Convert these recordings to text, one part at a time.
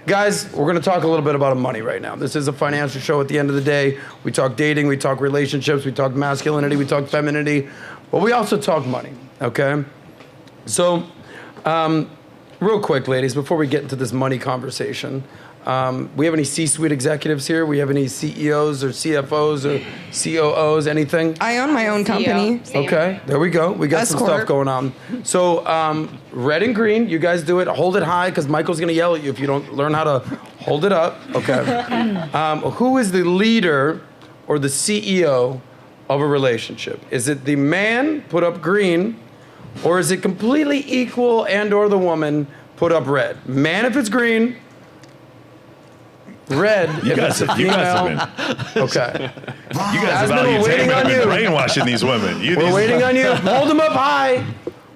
Guys, we're going to talk a little bit about money right now. This is a financial show at the end of the day. We talk dating, we talk relationships, we talk masculinity, we talk femininity, but we also talk money, okay? So, real quick, ladies, before we get into this money conversation, we have any C-suite executives here? We have any CEOs or CFOs or COOs, anything? I own my own company. Okay, there we go. We got some stuff going on. So, red and green, you guys do it. Hold it high, because Michael's going to yell at you if you don't learn how to hold it up. Okay. Who is the leader or the CEO of a relationship? Is it the man, put up green, or is it completely equal and or the woman, put up red? Man if it's green, red if it's a female. Okay. You guys are Valuetainment been brainwashing these women. We're waiting on you. Hold them up high,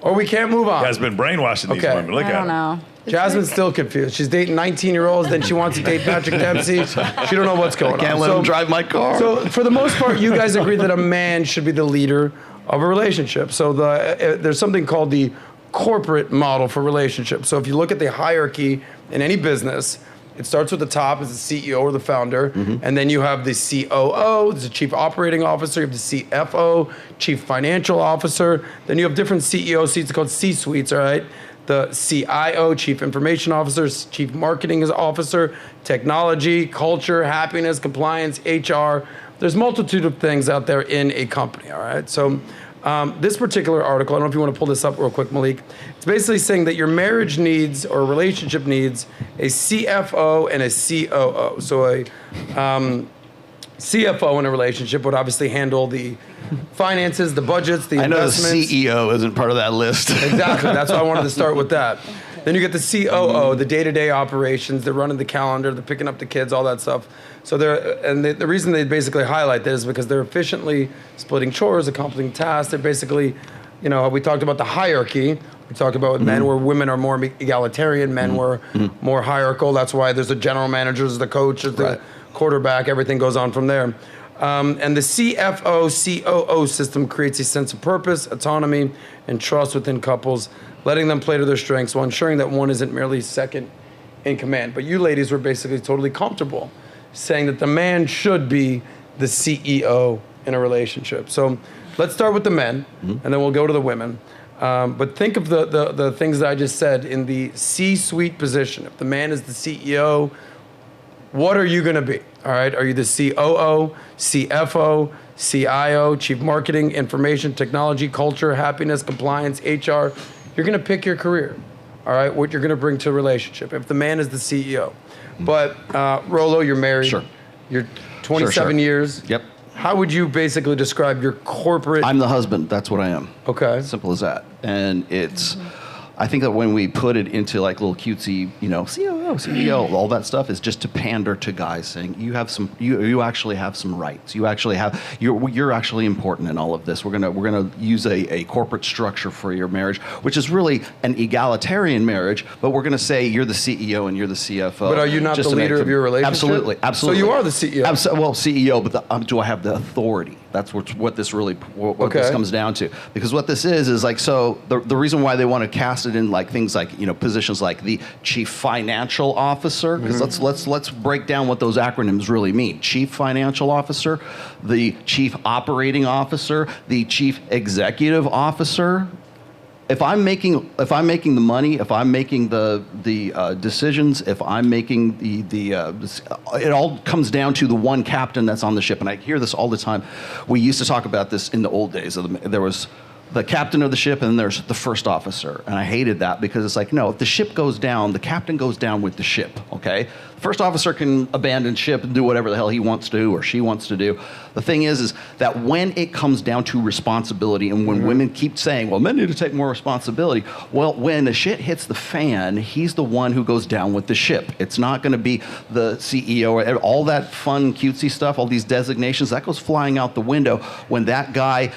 or we can't move on. You guys been brainwashing these women. Look at them. I don't know. Jasmine's still confused. She's dating 19-year-olds, then she wants to date Patrick Dempsey. She don't know what's going on. Can't let him drive my car. So for the most part, you guys agree that a man should be the leader of a relationship. So there's something called the corporate model for relationships. So if you look at the hierarchy in any business, it starts with the top as the CEO or the founder, and then you have the COO, the Chief Operating Officer, you have the CFO, Chief Financial Officer, then you have different CEO seats called C-suites, all right? The CIO, Chief Information Officer, Chief Marketing Officer, Technology, Culture, Happiness, Compliance, HR. There's multitude of things out there in a company, all right? So this particular article, I don't know if you want to pull this up real quick, Malik. It's basically saying that your marriage needs or relationship needs a CFO and a COO. So a CFO in a relationship would obviously handle the finances, the budgets, the investments. I know the CEO isn't part of that list. Exactly. That's why I wanted to start with that. Then you get the COO, the day-to-day operations. They're running the calendar, they're picking up the kids, all that stuff. So the reason they basically highlight this is because they're efficiently splitting chores, accomplishing tasks. They're basically, you know, we talked about the hierarchy. We talked about with men where women are more egalitarian, men were more hierarchical. That's why there's a general manager, there's the coach, there's the quarterback. Everything goes on from there. And the CFO, COO system creates a sense of purpose, autonomy, and trust within couples, letting them play to their strengths while ensuring that one isn't merely second in command. But you ladies were basically totally comfortable saying that the man should be the CEO in a relationship. So let's start with the men, and then we'll go to the women. But think of the things that I just said in the C-suite position. If the man is the CEO, what are you going to be? All right, are you the COO, CFO, CIO, Chief Marketing, Information, Technology, Culture, Happiness, Compliance, HR? You're going to pick your career, all right, what you're going to bring to a relationship if the man is the CEO. But Rolo, you're married. Sure. You're 27 years. Yep. How would you basically describe your corporate? I'm the husband. That's what I am. Okay. Simple as that. And it's, I think that when we put it into like little cutesy, you know, COO, CEO, all that stuff is just to pander to guys saying you have some, you actually have some rights. You actually have, you're actually important in all of this. We're gonna use a corporate structure for your marriage, which is really an egalitarian marriage. But we're gonna say you're the CEO and you're the CFO. But are you not the leader of your relationship? Absolutely, absolutely. So you are the CEO. Well, CEO, but do I have the authority? That's what this really this comes down to. Because what this is like, so the reason why they want to cast it in like things like, you know, positions like the Chief Financial Officer, because let's break down what those acronyms really mean. Chief Financial Officer, the Chief Operating Officer, the Chief Executive Officer. If I'm making the money, if I'm making the decisions, if I'm making it all comes down to the one captain that's on the ship. And I hear this all the time. We used to talk about this in the old days. There was the captain of the ship, and then there's the first officer. And I hated that because it's like, no, if the ship goes down, the captain goes down with the ship, okay? The first officer can abandon ship and do whatever the hell he wants to do or she wants to do. The thing is that when it comes down to responsibility and when women keep saying, well, men need to take more responsibility, well, when the shit hits the fan, he's the one who goes down with the ship. It's not going to be the CEO or all that fun, cutesy stuff, all these designations, that goes flying out the window when that guy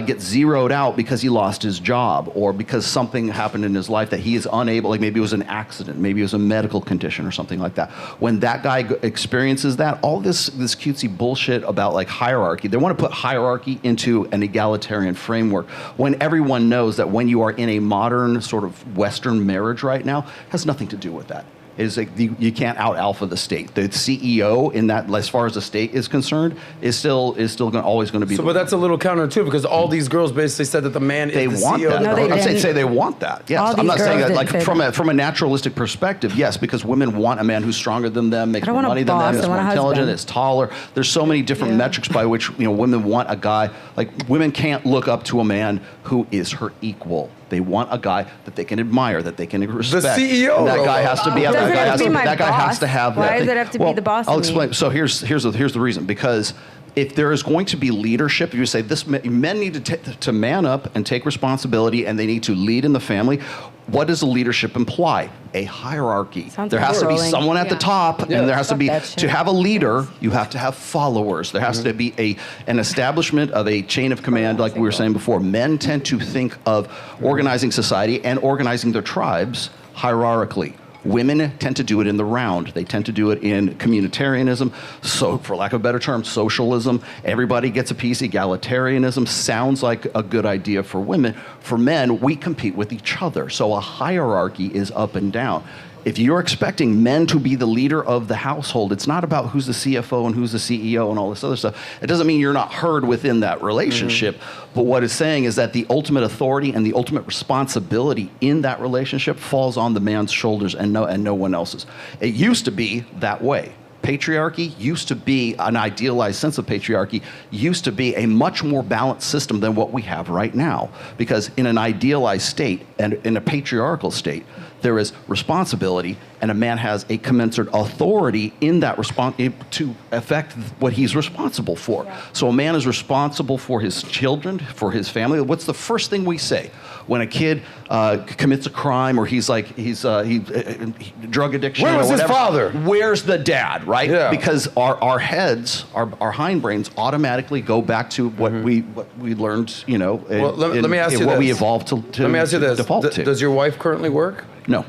gets zeroed out because he lost his job or because something happened in his life that he is unable, like maybe it was an accident, maybe it was a medical condition or something like that. When that guy experiences that, all this cutesy bullshit about like hierarchy, they want to put hierarchy into an egalitarian framework when everyone knows that when you are in a modern sort of Western marriage right now, it has nothing to do with that. is like you can't out alpha the state. The CEO in that, as far as the state is concerned, is still always going to be. So, but that's a little counter too, because all these girls basically said that the man is the want CEO. that. No, they I'm saying didn't. say they want that. Yes, All I'm not these saying girls that didn't like fit from a naturalistic perspective. Yes, because women want a man who's stronger than them, makes don't more want a money than boss, them, I is more want a intelligent, husband. is taller. There's so many different metrics by which women want a guy. Like women can't look up to a man who is her equal. They want a guy that they can admire, that they can respect. CEO. And that guy has to be. Doesn't That it guy have has to to. be my That guy has boss? to have that. Why does thing. it have to be the boss I'll of me? explain. So here's the reason. Because if there is going to be leadership, you say this men need to man up and take responsibility, and they need to lead in the family. What does the leadership imply? A hierarchy. Sounds There has to be controlling. someone at the top, and there has to Fuck be that shit. to have a leader. You have to have followers. There has to be an establishment of a chain of command, like we were saying before. Men tend to think of organizing society and organizing their tribes hierarchically. Women tend to do it in the round. They tend to do it in communitarianism. So, for lack of a better term, socialism. Everybody gets a piece. Egalitarianism sounds like a good idea for women. For men, we compete with each other. So a hierarchy is up and down. If you're expecting men to be the leader of the household, it's not about who's the CFO and who's the CEO and all this other stuff. It doesn't mean you're not heard within that relationship. But what it's saying is that the ultimate authority and the ultimate responsibility in that relationship falls on the man's shoulders and no one else's. It used to be that way. Patriarchy used to be, an idealized sense of patriarchy, used to be a much more balanced system than what we have right now. Because in an idealized state and in a patriarchal state, there is responsibility, and a man has a commensurate authority in that to affect what he's responsible for. Yeah. So a man is responsible for his children, for his family. What's the first thing we say when a kid commits a crime, or he's drug addiction? Where was or whatever? his father? Where's the dad? Right? Yeah. Because our heads, our hindbrains, automatically go back to what we learned. Well, let me ask you what this. we evolved to. Let me ask you this: default to. Does your wife currently work? No.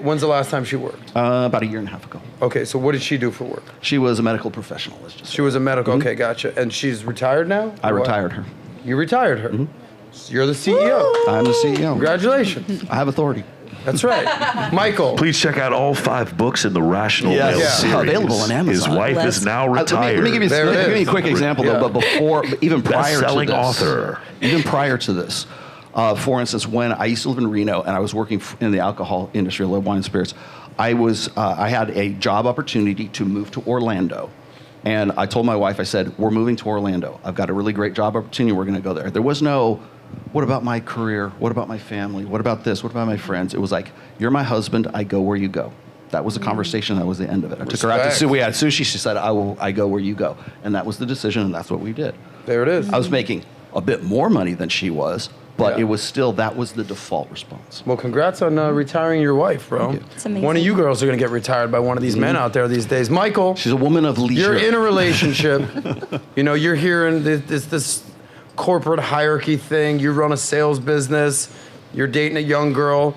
When's the last time she worked? About a year and a half ago. Okay, so what did she do for work? She was a medical professional. Let's just say. She was a medical. Okay, gotcha. And she's retired now? I retired her. You retired her. You're the CEO. I'm the CEO. Congratulations. I have authority. That's right. Michael. Please check out all 5 books in the Rational Yes. Male Yeah. series. Available on Amazon. His wife is now retired. Let me give you a quick example, though. But even prior to Best-selling this, author. Even prior to this, for instance, when I used to live in Reno and I was working in the alcohol industry, wine and spirits, I had a job opportunity to move to Orlando. And I told my wife, I said, we're moving to Orlando. I've got a really great job opportunity. We're going to go there. There was no, what about my career? What about my family? What about this? What about my friends? It was like, you're my husband. I go where you go. That was the conversation. That was the end of it. I took her out to we had sushi. She said, I go where you go. And that was the decision, and that's what we did. There it is. I was making a bit more money than she was, but it was still, that was the default response. Well, congrats on retiring your wife, bro. It's amazing. One of you girls are going to get retired by one of these men out there these days. Michael. She's a woman of leisure. You're in a relationship. You're here in this corporate hierarchy thing. You run a sales business. You're dating a young girl.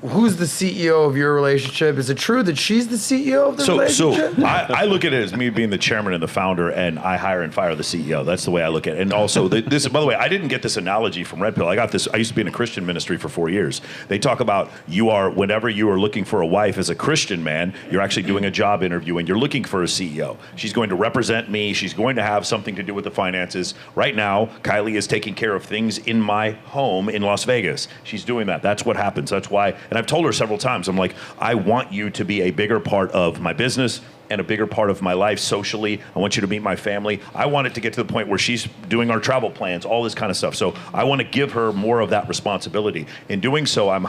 Who's the CEO of your relationship? Is it true that she's the CEO of the relationship? So I look at it as me being the chairman and the founder, and I hire and fire the CEO. That's the way I look at it. And also, this, by the way, I didn't get this analogy from Red Pill. I got this. I used to be in a Christian ministry for 4 years. They talk about whenever you are looking for a wife as a Christian man, you're actually doing a job interview and you're looking for a CEO. She's going to represent me. She's going to have something to do with the finances. Right now, Kylie is taking care of things in my home in Las Vegas. She's doing that. That's what happens. That's why. And I've told her several times, I'm like, I want you to be a bigger part of my business and a bigger part of my life socially. I want you to meet my family. I want it to get to the point where she's doing our travel plans, all this kind of stuff. So I want to give her more of that responsibility. In doing so, I'm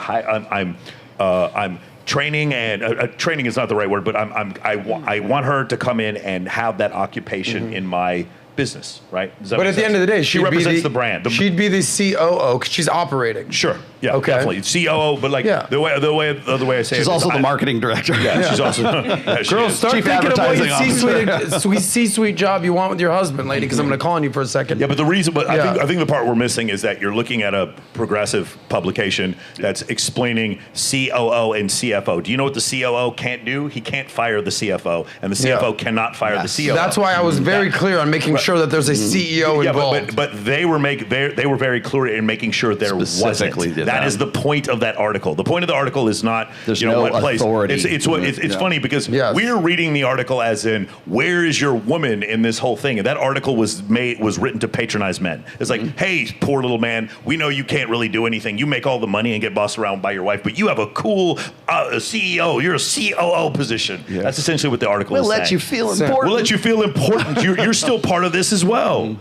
training, and training is not the right word, but I want her to come in and have that occupation in my business, right? But at the end of the day, she represents the brand. She'd be the COO because she's operating. Sure. Yeah. Okay. Definitely. COO, but like the way I say she's it. also the marketing director. Yeah. She's also. Girls, start Chief thinking of advertising what C-suite job you want with your husband, lady. Because I'm going to call on you for a second. Yeah, but the reason, I think the part we're missing is that you're looking at a progressive publication that's explaining COO and CFO. Do you know what the COO can't do? He can't fire the CFO, and the CFO cannot fire the COO. That's why I was very clear on making sure that there's a CEO involved. But they were very clear in making sure there Specifically wasn't. did That that. is the point of that article. The point of the article is not There's no what place. authority. It's funny because Yes. we're reading the article as in where is your woman in this whole thing, and that article was written to patronize men. It's like, hey, poor little man, we know you can't really do anything. You make all the money and get bossed around by your wife, but you have a cool CEO. You're a COO position. Yeah. That's essentially what the article is We'll saying. let you feel important. We'll let you feel important. You're still part of this as well.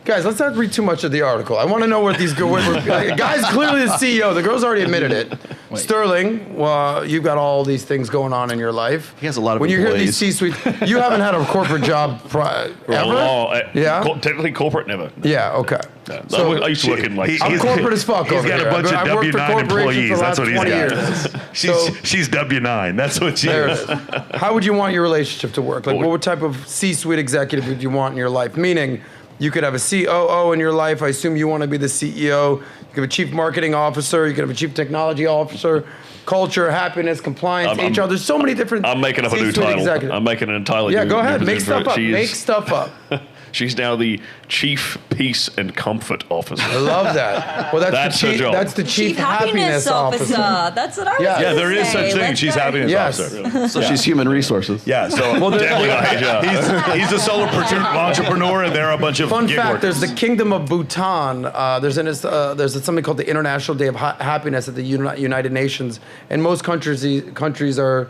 Guys, let's not read too much of the article. I want to know what these guys clearly the CEO. The girl's already admitted it. Sterling, well, you've got all these things going on in your life. He has a lot of When you hear employees. these C-suite, you haven't had a corporate job ever? Yeah? Technically corporate, never. Yeah. Okay. So I used to work in like. I'm corporate as fuck He's over got here. a bunch of I've worked for W-9 corporations employees. for the That's last what he's 20 got. years. She's W-9. That's what she There it is. is. How would you want your relationship to work? Like, what type of C-suite executive would you want in your life? Meaning, you could have a COO in your life. I assume you want to be the CEO. You could have a chief marketing officer. You could have a chief technology officer. Culture, happiness, compliance, I'm- HR. There's so many different. I'm making up a new C-suite title. executives. I'm making an entirely Yeah, new go ahead. new Make position for stuff up. it. Make stuff up. She's now the Chief Peace and Comfort Officer. I love that. Well, That's the her chief. job. That's the chief happiness officer. That's what I was Yeah. Yeah, gonna there is say. such thing. Let's She's go. happiness Yes. officer. So she's human resources. Yeah, so Definitely not HR. he's a solo entrepreneur, and they're a bunch of Fun gig fact: workers. there's the Kingdom of Bhutan. There's something called the International Day of Happiness at the United Nations, and most countries are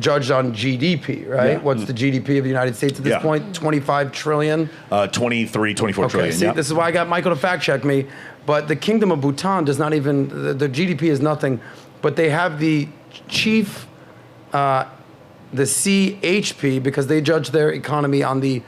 judged on GDP, right? Yeah. What's the GDP of the United States at this Yeah. point? 25 trillion. 23, 24 Okay, trillion. see, yeah. this is why I got Michael to fact check me. But the Kingdom of Bhutan does not even, the GDP is nothing, but they have the chief, the CHP, because they judge their economy on the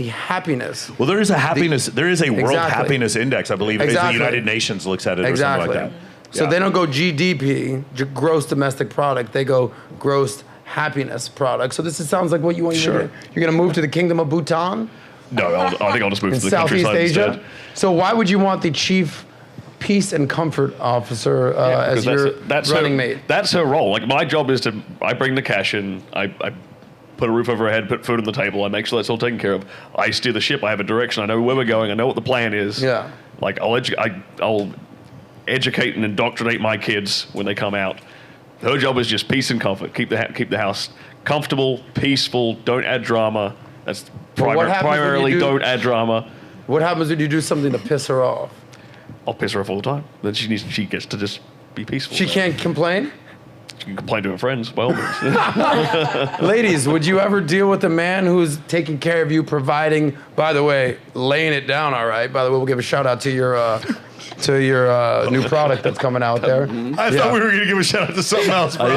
happiness. Well, there is a happiness. There is a World Exactly. Happiness Index, I believe. Exactly. The United Nations looks at it Exactly. or something like that. So Yeah. they don't go GDP, gross domestic product. They go gross happiness product. So sounds like what you want. Sure. You're gonna move to the Kingdom of Bhutan No, I think I'll just move in to the Southeast countryside Asia. instead. So why would you want the chief peace and comfort officer as Because your running her, mate? That's her role. Like my job is I bring the cash in, I put a roof over her head, put food on the table, I make sure that's all taken care of. I steer the ship. I have a direction. I know where we're going. I know what the plan is. Yeah. Like I'll educate and indoctrinate my kids when they come out. Her job is just peace and comfort. Keep the house comfortable, peaceful. Don't add drama. That's Well, what happens when you primarily do- don't add drama. What happens when you do something to piss her off? I'll piss her off all the time. Then she gets to just be peaceful. She can't complain? She can complain to her friends. By all means. Ladies, would you ever deal with a man who's taking care of you, providing, by the way, laying it down all right? By the way, we'll give a shout out to your new product that's coming out there. I thought we were going to give a shout out to something else, bro.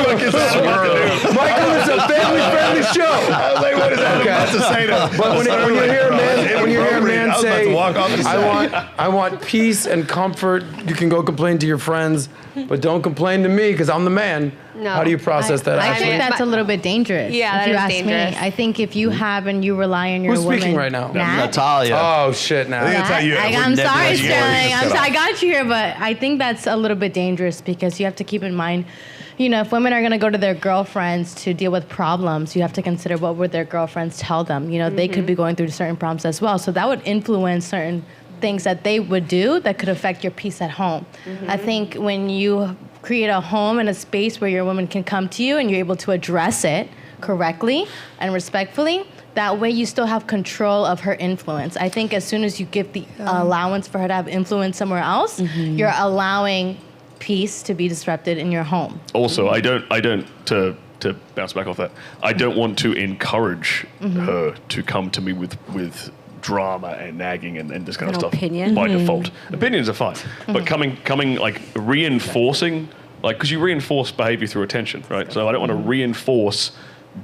Michael, it's a family-friendly show. I was like, what is that about to say to? But when you hear a man I was about say, to walk off the set. I want peace and comfort, you can go complain to your friends, but don't complain to me because I'm the man. No. How do you process that, I Ashley? think that's a little bit dangerous. Yeah, if that you is ask dangerous. me. I think if you have and you rely on your Who's woman. speaking right now? Nat? Natalia. Oh, shit, now. I think it's how you- I'm Nat- sorry, you- Sterling. you- I got you here, but I think that's a little bit dangerous because you have to keep in mind, if women are going to go to their girlfriends to deal with problems, you have to consider what would their girlfriends tell them. They could be going through certain problems as well. So that would influence certain things that they would do that could affect your peace at home. I think when you create a home and a space where your woman can come to you and you're able to address it correctly and respectfully, that way you still have control of her influence. I think as soon as you give the allowance for her to have influence somewhere else, you're allowing peace to be disrupted in your home. Also, I don't to bounce back off that. I don't want to encourage her to come to me with drama and nagging and this kind An of stuff opinion. by default. Opinions are fine, but coming like reinforcing, like because you reinforce behavior through attention, right? So I don't want to reinforce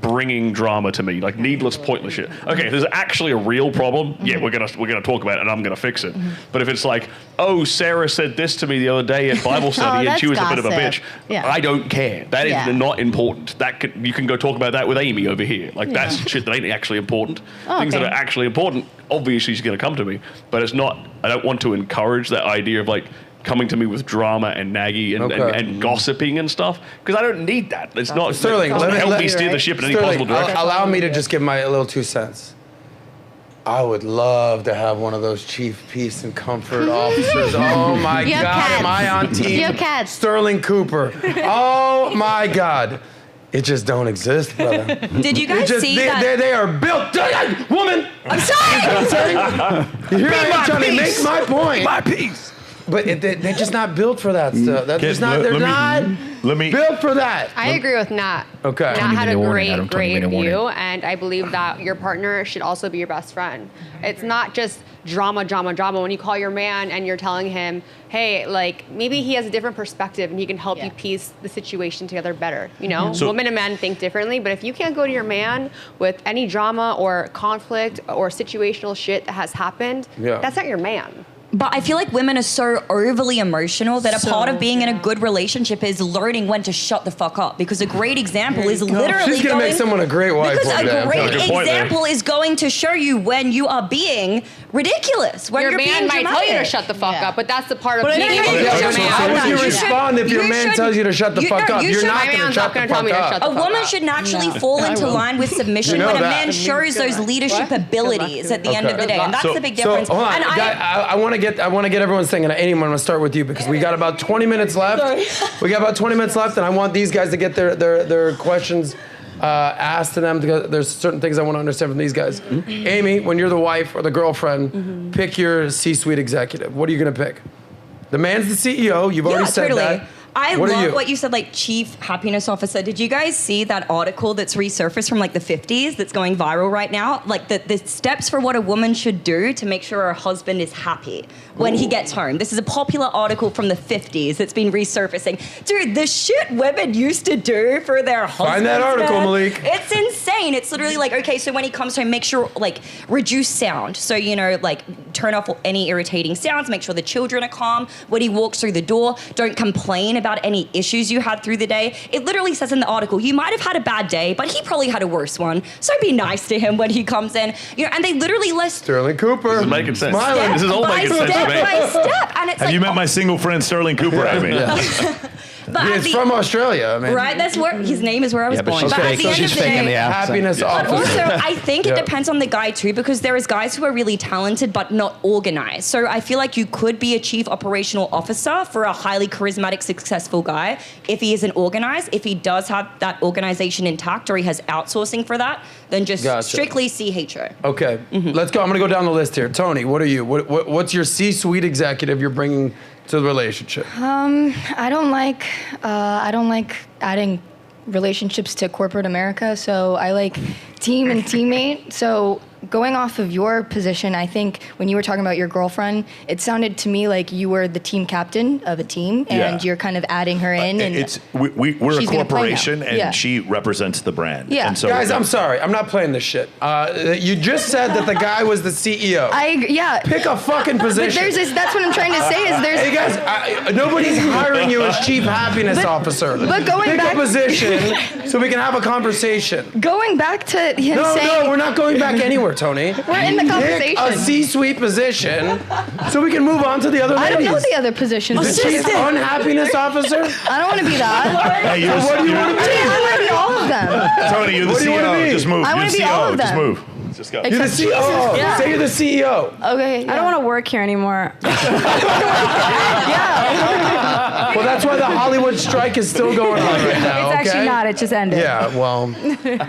bringing drama to me, like needless, pointless shit. Okay, if there's actually a real problem, yeah, we're gonna talk about it and I'm gonna fix it. But if it's like, oh, Sarah said this to me the other day at Bible study and that's she was a bit of a bitch, gossip. Yeah. I don't care. That is Yeah. not important. You can go talk about that with Amy over here. Like that's shit that ain't actually important. Oh, Things that okay. are actually important, obviously she's gonna come to me. But it's not. I don't want to encourage that idea of like coming to me with drama and naggy and gossiping and stuff, because I don't need that. It's not Sterling, help me steer the ship in any possible direction. Allow me to just give my little 2 cents. I would love to have one of those chief peace and comfort officers. Oh my You have God, cats. am I on team? You have cats. Sterling Cooper. Oh my God. It just don't exist, brother. Did you guys see that? They are built. Woman! I'm sorry! Here I am trying to make my point. My peace. But they're just not built for that stuff. That's just not, they're not built for that. I agree with Nat. Okay. Nat had a Adam, great 20-minute warning. view, and I believe that your partner should also be your best friend. It's not just drama. When you call your man and you're telling him, hey, like, maybe he has a different perspective and he can help you piece the situation together better. You know, women and men think differently, but if you can't go to your man with any drama or conflict or situational shit that has happened, that's not your man. But I feel like women are so overly emotional that a part of being in a good relationship is learning when to shut the fuck up. Because a great example is literally She's gonna make someone a great wife. Because one day. a great Good point there. example is going to show you when you are being ridiculous. When Your you're man being might tell you to dramatic. shut the fuck up, but that's the part of But being able to no, do no, your no, So man. how would you respond if your man should- tells you to shut the fuck up? you You're should- not My going to man's shut not the gonna tell fuck me to up. shut the A woman should naturally fall into line with submission You know when a that. man shows those leadership abilities at the end of the day. And that's the big So difference. hold on, And I want to get everyone's thing, and I'm going to start with you because we got about 20 minutes left. We got about 20 minutes left, and I want these guys to get their questions asked to them because there's certain things I want to understand from these guys. Amy, when you're the wife or the girlfriend, pick your C-suite executive. What are you going to pick? The man's the CEO. You've already said that. I What are love you? what you said, like chief happiness officer. Did you guys see that article that's resurfaced from like the 50s that's going viral right now? Like the steps for what a woman should do to make sure her husband is happy when he gets home. This is a popular article from the 50s that's been resurfacing. Dude, the shit women used to do for their husbands. Find that article, man, Malik. It's insane. It's literally like, okay, so when he comes home, make sure like reduce sound. So, you know, like turn off any irritating sounds, make sure the children are calm. When he walks through the door, don't complain about any issues you had through the day. It literally says in the article, you might have had a bad day, but he probably had a worse one. So be nice to him when he comes in. You know, and they literally list Sterling Cooper. This is making sense. Smiling. This is all by making sense to step me. by step. And it's Have like, you met my single friend Sterling Cooper? I mean, but at It's the- from Australia. I mean, right? That's where his name is where I was Yeah, but born. she's But at fake. the end She's of the faking day, the accent. happiness But officer. also, I think it Yeah. depends on the guy too, because there is guys who are really talented but not organized. So I feel like you could be a chief operational officer for a highly charismatic, successful guy if he isn't organized. If he does have that organization intact or he has outsourcing for that, then just Gotcha. strictly CHO. Okay, let's go. I'm going to go down the list here. Tony, what are you? What's your C-suite executive you're bringing to the relationship? I don't like adding relationships to corporate America, so I like team and teammate. So going off of your position, I think when you were talking about your girlfriend, it sounded to me like you were the team captain of a team, and you're kind of adding her in. And we're a she's gonna play now. corporation, and Yeah. she represents the brand. Yeah. And so Guys, I'm sorry. I'm not playing this shit. You just said that the guy was the CEO. I agree, yeah. Pick a fucking But position. there's this, that's what I'm trying to say is there's. Hey guys, nobody's hiring you as chief happiness officer. but going Pick back- a position so we can have a conversation. Going back to him No, saying. we're not going back anywhere, Tony. We're in the Pick conversation. a C-suite position so we can move on to the other I ladies. don't know the other positions. The chief unhappiness officer? I don't want to be that. Hey, you're, What do you want to I be? mean, I want to be all of them. Tony, you're the What do you wanna CEO. be? Just move. I You're wanna the be CEO. all of Just them. move. Just go. You're the Except CEO. Yeah. Say you're the CEO. Okay. I don't want to work here anymore. Well, that's why the Hollywood strike is still going on right now. It's actually okay? not. It just ended. Yeah, well,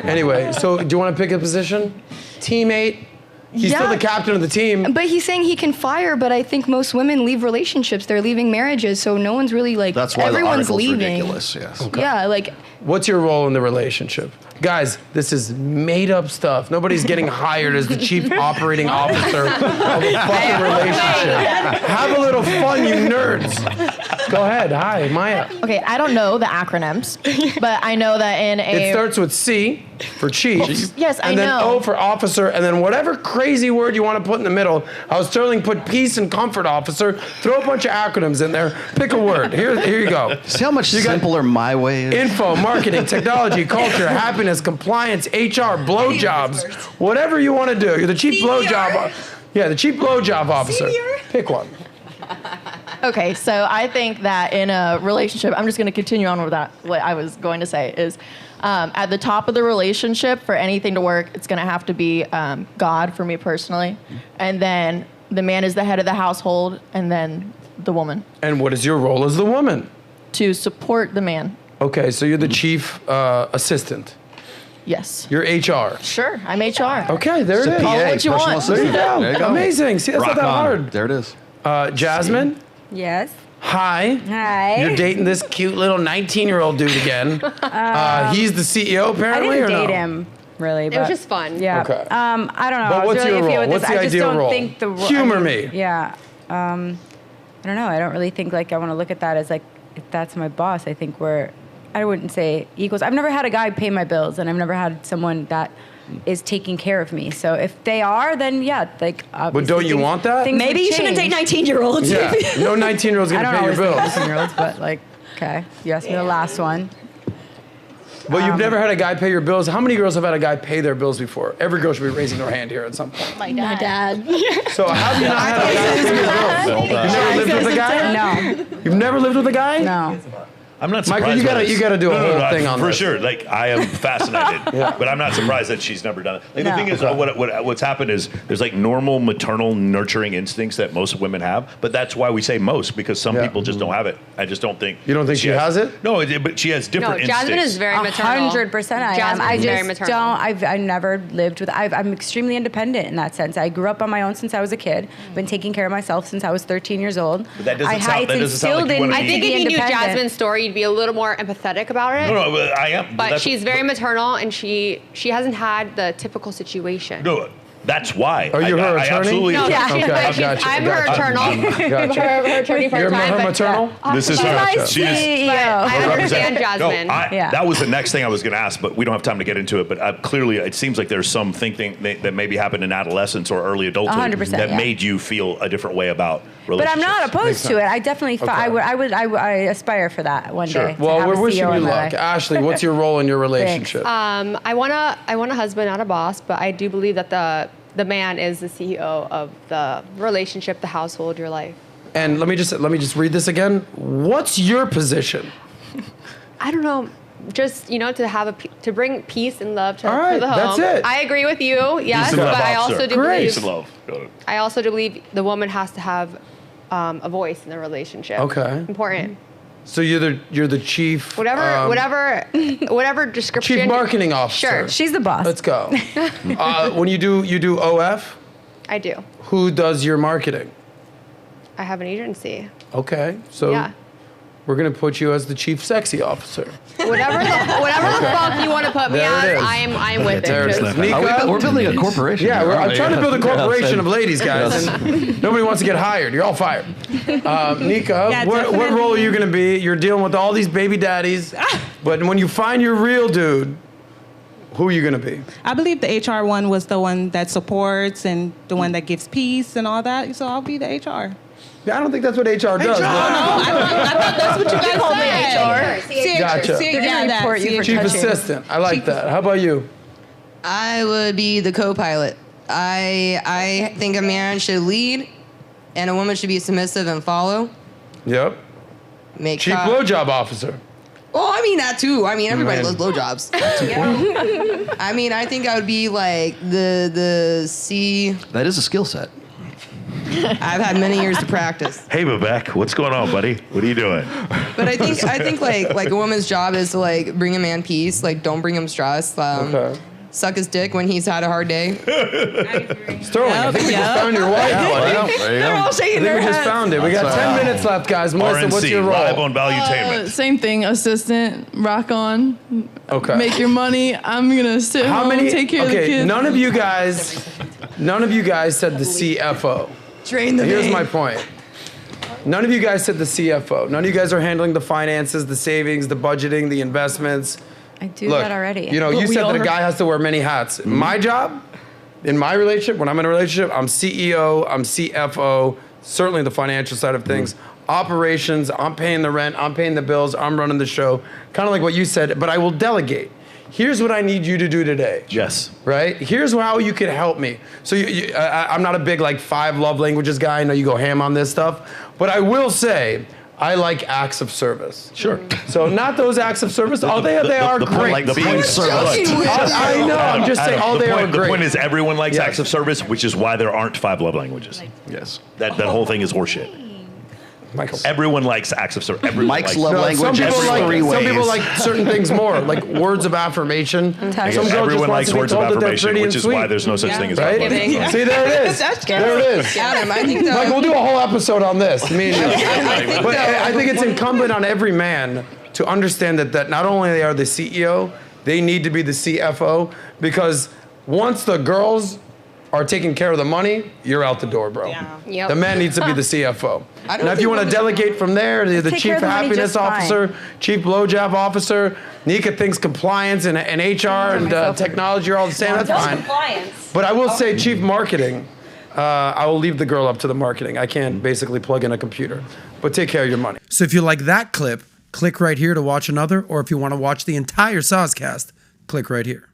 anyway, so do you want to pick a position? Teammate? He's still Yeah. the captain of the team. But he's saying he can fire, but I think most women leave relationships. They're leaving marriages, so no one's really like. That's why the everyone's article's leaving. ridiculous. Yes. Yeah, like What's your role in the relationship? Guys, this is made up stuff. Nobody's getting hired as the chief operating officer of a fucking relationship. Have a little fun, you nerds. Go ahead. Hi, Maya. Okay, I don't know the acronyms, but I know that in a It starts with C for chief. Yes, I and then know. O for officer, and then whatever crazy word you want to put in the middle. How Sterling put peace and comfort officer. Throw a bunch of acronyms in there. Pick a word. Here you go. See how much You got simpler my way is? Info, marketing, technology, culture, happiness, compliance, HR, blowjobs, whatever you want to do. You're the chief Senior. blowjob. Yeah, the chief blowjob officer. Senior. Pick one. Okay, so I think that in a relationship, I'm just going to continue on with that. What I was going to say is, at the top of the relationship, for anything to work, it's going to have to be God for me personally, and then the man is the head of the household, and then the woman. And what is your role as the woman? To support the man. Okay, so you're the chief assistant. Yes. You're HR. Sure, I'm HR. Okay, there it is. Call it what you want. There you go. There you go. Amazing. See, that's Rock not that on. hard. There it is. Jasmine, Yes. hi. Hi. You're dating this cute little 19-year-old dude again. He's the CEO I apparently, didn't or date no? him, really. It was just fun. Yeah. Okay. I don't know. But I was what's really your iffy role? with What's this. the I just ideal don't role? think the Humor me. Yeah. I don't know. I don't really think like I want to look at that as like if that's my boss. I think I wouldn't say equals. I've never had a guy pay my bills, and I've never had someone that is taking care of me. So if they are, then yeah, like. But don't you want that? Maybe you shouldn't date 19-year-olds. Yeah. No 19-year-old's I gonna don't pay your always bills. 19-year-olds, but like, okay, you asked me the last one. But you've never had a guy pay your bills. How many girls have had a guy pay their bills before? Every girl should be raising their hand here at some point. My dad. So how have you not had a guy pay your bills? You've never lived with a guy? No, You've never lived with a guy? no. I'm not Michael, surprised. you gotta- by this. you gotta do a whole thing on for this. sure. Like I am fascinated, but I'm not surprised that she's never done it. Like, the No. thing is, what's happened is there's like normal maternal nurturing instincts that most women have, but that's why we say most because some Yeah. people just don't have it. I just don't think. You don't think she has it? No, but she has different No, instincts. Jasmine is very maternal. 100% I am. Jasmine's I very just maternal. don't. I've never lived with. I'm extremely independent in that sense. I grew up on my own since I was a kid. Been taking care of myself since I was 13 years old. But that doesn't sound- that doesn't sound like you instilled in wanna me I be- think to if be you knew independent. Jasmine's story, you'd be a little more empathetic about it. No, but I am. But that's- she's very maternal, and she hasn't had the typical situation. No, that's why. Are you her I attorney? absolutely. No, Yeah. she's, Okay, but she's, gotcha, I'm her gotcha. eternal. Gotcha. her attorney for You're a time. her but maternal? This is She's her. my She is. CEO. I understand Jasmine. No, Yeah. that was the next thing I was going to ask, but we don't have time to get into it. But clearly, it seems like there's some thinking that maybe happened in adolescence or early adulthood 100%, that yeah. made you feel a different way about But relationships. I'm not opposed to it. I definitely. Okay. I aspire for that one day. to Well, have we're a wishing CEO you in my luck. life. Ashley, what's your role in your relationship? I want a husband, not a boss, but I do believe that the man is the CEO of the relationship, the household, your life. And let me just read this again. What's your position? I don't know, just to bring peace and love to All right, the home. that's it. I agree with you, yes, Peace and but love, I officer. also do Great. Peace and believe love. Got it. I also do believe the woman has to have a voice in the relationship. Okay. Important. So you're the chief. Whatever description. Chief marketing officer. Sure, She's the boss. Let's go. When you do OF, I do. who does your marketing? I have an agency. Okay, so Yeah. we're gonna put you as the chief sexy officer. Whatever the fuck you want to put me There it as, is. I'm with There it it. is. Just- Nika? We're building a corporation. Yeah, here, I'm aren't we? trying to build a corporation Yeah, of ladies, guys, and nobody wants to get hired. You're all fired. Nika, Yeah, what definitely. role are you going to be? You're dealing with all these baby daddies, but when you find your real dude, who are you going to be? I believe the HR one was the one that supports and the one that gives peace and all that. So I'll be the HR. Yeah, I don't think that's what HR does. but- I thought that's what you guys said. Gotcha. Yeah, that. report you for Chief touching. assistant. I like that. How about you? I would be the co-pilot. I think a man should lead, and a woman should be submissive and follow. Yep. Make Chief blowjob officer. Well, I mean that too. I mean everybody Man. loves blowjobs. I mean, I think I would be like the C. That is a skill set. I've had many years to practice, Hey, Vivek, what's going on, buddy? What are you doing? but I think like a woman's job is to like bring a man peace. Like don't bring him stress. Okay. Suck his dick when he's had a hard day. Sterling, I think we just found your wife. There you They're go. all I shaking think their we just heads. found it. We got 10 minutes left, guys. Melissa, what's RNC, your role? live on Valuetainment. Same thing, assistant, rock on, Okay. make your money. I'm gonna sit How home, many? take care of the Okay, kids. none of you guys said the CFO. Train the Here's man. my point. None of you guys said the CFO. None of you guys are handling the finances, the savings, the budgeting, the investments. I do Look, that already. you know, you we said all that a heard- guy has to wear many hats. My job, in my relationship, when I'm in a relationship, I'm CEO, I'm CFO, certainly the financial side of things. Operations, I'm paying the rent, I'm paying the bills, I'm running the show. Kind of like what you said, but I will delegate. here's what I need you to do today. Yes. Right? Here's how you can help me. So I'm not a big like 5 love languages guy. I know you go ham on this stuff. But I will say, I like acts of service. Sure. So not those acts of service. They are great. Like the point, I know. I'm just saying, they are great. The point is, everyone likes Yes. acts of service, which is why there aren't 5 love languages. Yes. That whole thing is horseshit. Michael. Everyone likes acts of service. Everyone Mike's likes love language is 3 ways. Some people like certain things more, like words of affirmation. I guess everyone likes words of affirmation, which is why there's no such thing as right? love language. See, there it is. There it is. Adam, I think Michael, we'll do a whole episode on this. Me and you. But I think it's incumbent on every man to understand that not only they are the CEO, they need to be the CFO, because once the girls are taking care of the money, you're out the door, bro. Yeah. Yep. The man needs to be the CFO. Now, if you want to delegate from there, the Take chief care of the money happiness just fine. officer, chief blowjob officer, Nika thinks compliance and HR and technology are all the same. That's fine. Compliance. But I will say, chief marketing, I will leave the girl up to the marketing. I can't basically plug in a computer. But take care of your money. So if you like that clip, click right here to watch another. Or if you want to watch the entire SOSCAST, click right here.